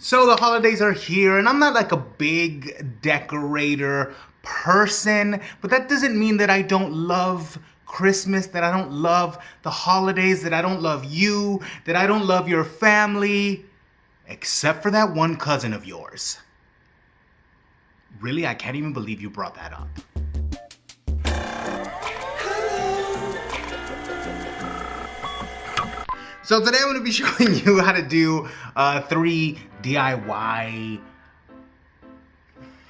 So the holidays are here, and I'm not like a big decorator person, but that doesn't mean that I don't love Christmas, that I don't love the holidays, that I don't love you, that I don't love your family, except for that one cousin of yours. Really, I can't even believe you brought that up. So today I'm going to be showing you how to do 3 DIY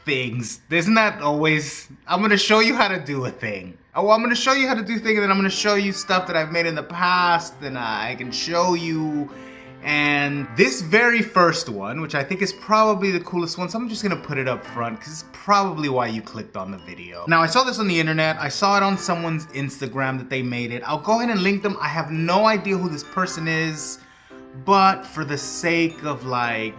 things. Isn't that always? I'm going to show you how to do a thing. Oh, I'm going to show you how to do things, and then I'm going to show you stuff that I've made in the past, and I can show you. And this very first one, which I think is probably the coolest one, so I'm just gonna put it up front because it's probably why you clicked on the video. Now, I saw this on the internet. I saw it on someone's Instagram that they made it. I'll go ahead and link them. I have no idea who this person is, but for the sake of like,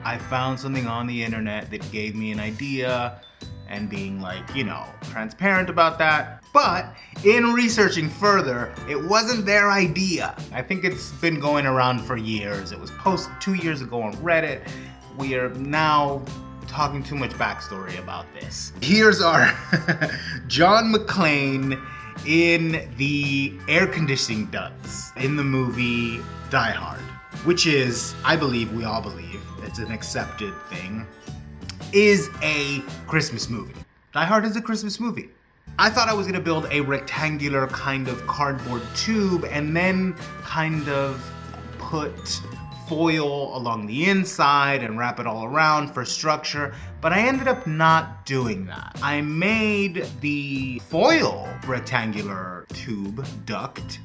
I found something on the internet that gave me an idea and being like, you know, transparent about that. But in researching further, it wasn't their idea. I think it's been going around for years. It was posted 2 years ago on Reddit. We are now talking too much backstory about this. Here's our John McClane in the air conditioning ducts in the movie Die Hard, which is, I believe, we all believe, it's an accepted thing, is a Christmas movie. Die Hard is a Christmas movie. I thought I was gonna build a rectangular kind of cardboard tube and then kind of put foil along the inside and wrap it all around for structure, but I ended up not doing that. I made the foil rectangular tube duct,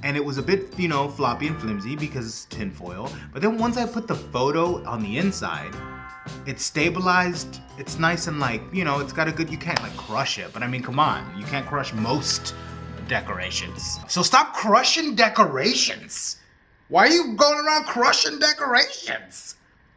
and it was a bit, you know, floppy and flimsy because it's tin foil, but then once I put the photo on the inside, it's stabilized, it's nice and like, you know, it's got a good, you can't like crush it, but I mean, come on, you can't crush most decorations. So stop crushing decorations. Why are you going around crushing decorations?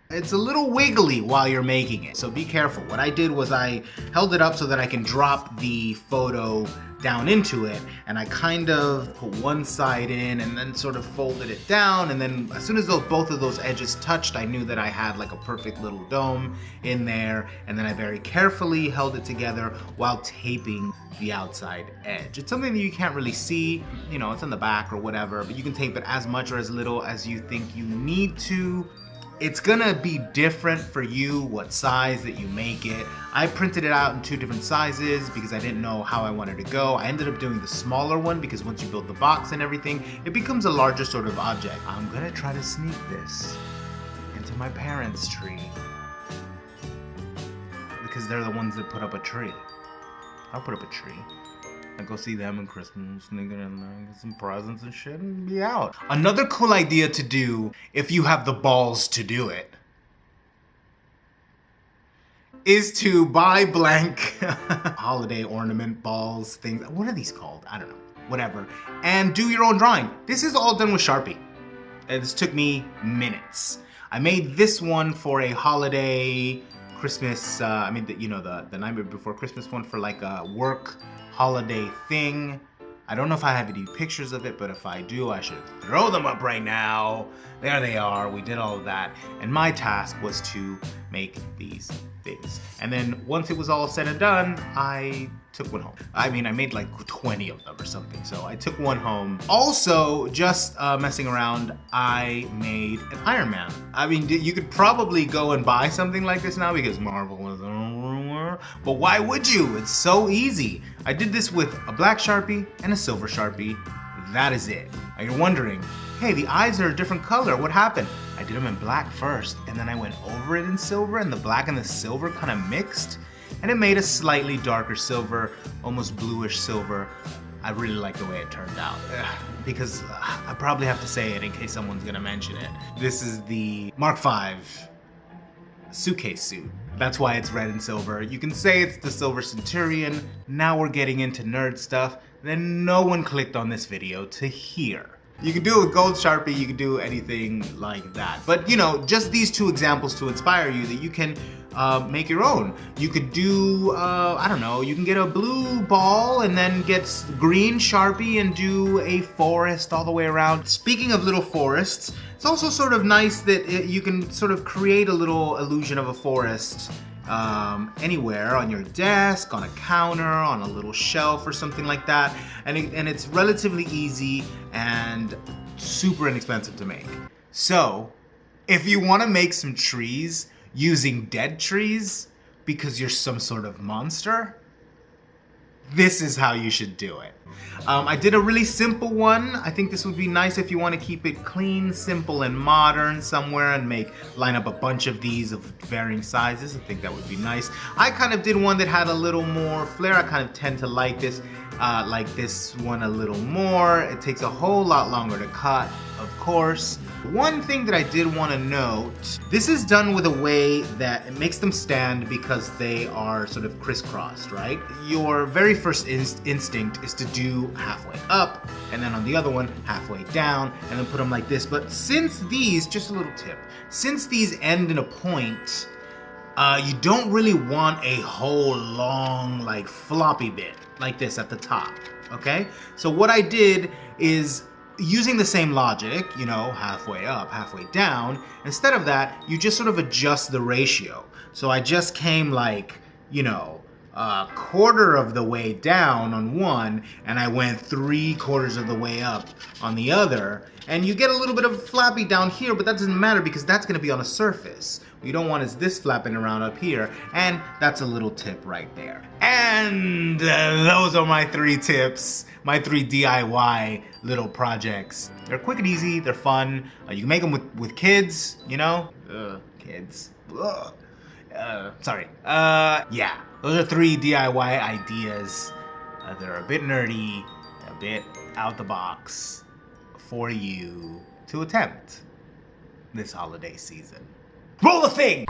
It's a little wiggly while you're making it, so be careful. What I did was I held it up so that I can drop the photo down into it, and I kind of put one side in and then sort of folded it down, and then as soon as both of those edges touched, I knew that I had like a perfect little dome in there, and then I very carefully held it together while taping the outside edge. It's something that you can't really see, you know, it's in the back or whatever, but you can tape it as much or as little as you think you need to. It's gonna be different for you what size that you make it. I printed it out in 2 different sizes because I didn't know how I wanted to go. I ended up doing the smaller one because once you build the box and everything, it becomes a larger sort of object. I'm gonna try to sneak this into my parents' tree because they're the ones that put up a tree. I'll put up a tree. I go see them in Christmas, sneak it in there, get some presents and shit, and be out. Another cool idea to do, if you have the balls to do it, is to buy blank holiday ornament balls, things. What are these called? I don't know. Whatever. And do your own drawing. This is all done with Sharpie. And this took me minutes. I made this one for a holiday Christmas, I mean, you know, the night before Christmas one for like a work holiday thing. I don't know if I have any pictures of it, but if I do, I should throw them up right now. There they are. We did all of that. And my task was to make these things. And then once it was all said and done, I took one home. I mean, I made like 20 of them or something, so I took one home. Also, just messing around, I made an Iron Man. I mean, you could probably go and buy something like this now because Marvel is everywhere, but why would you? It's so easy. I did this with a black Sharpie and a silver Sharpie. That is it. Now you're wondering, hey, the eyes are a different color. What happened? I did them in black first, and then I went over it in silver, and the black and the silver kind of mixed, and it made a slightly darker silver, almost bluish silver. I really like the way it turned out, because I probably have to say it in case someone's gonna mention it. This is the Mark V suitcase suit. That's why it's red and silver. You can say it's the Silver Centurion. Now we're getting into nerd stuff that no one clicked on this video to hear. You can do it with gold Sharpie, you can do anything like that. But you know, just these two examples to inspire you that you can make your own. You could do, I don't know, you can get a blue ball and then get green Sharpie and do a forest all the way around. Speaking of little forests, it's also sort of nice that you can sort of create a little illusion of a forest anywhere, on your desk, on a counter, on a little shelf or something like that. And it's relatively easy and super inexpensive to make. So, if you want to make some trees using dead trees because you're some sort of monster, this is how you should do it. I did a really simple one. I think this would be nice if you want to keep it clean, simple, and modern somewhere and line up a bunch of these of varying sizes. I think that would be nice. I kind of did one that had a little more flair. I kind of tend to like this one a little more. It takes a whole lot longer to cut, of course. One thing that I did want to note, this is done with a way that it makes them stand because they are sort of crisscrossed, right? Your very first instinct is to do halfway up, and then on the other one, halfway down, and then put them like this. But since these, just a little tip, since these end in a point, you don't really want a whole long, like, floppy bit like this at the top, okay? So what I did is, using the same logic, you know, halfway up, halfway down, instead of that, you just sort of adjust the ratio. So I just came like, you know, a quarter of the way down on one, and I went 3/4 of the way up on the other. And you get a little bit of flappy down here, but that doesn't matter because that's gonna be on a surface. What you don't want is this flapping around up here, and that's a little tip right there. And those are my 3 tips, my 3 DIY little projects. They're quick and easy, they're fun. You can make them with kids, you know? Kids. Sorry. Yeah, those are 3 DIY ideas that are a bit nerdy, a bit out the box for you to attempt this holiday season. Roll the thing!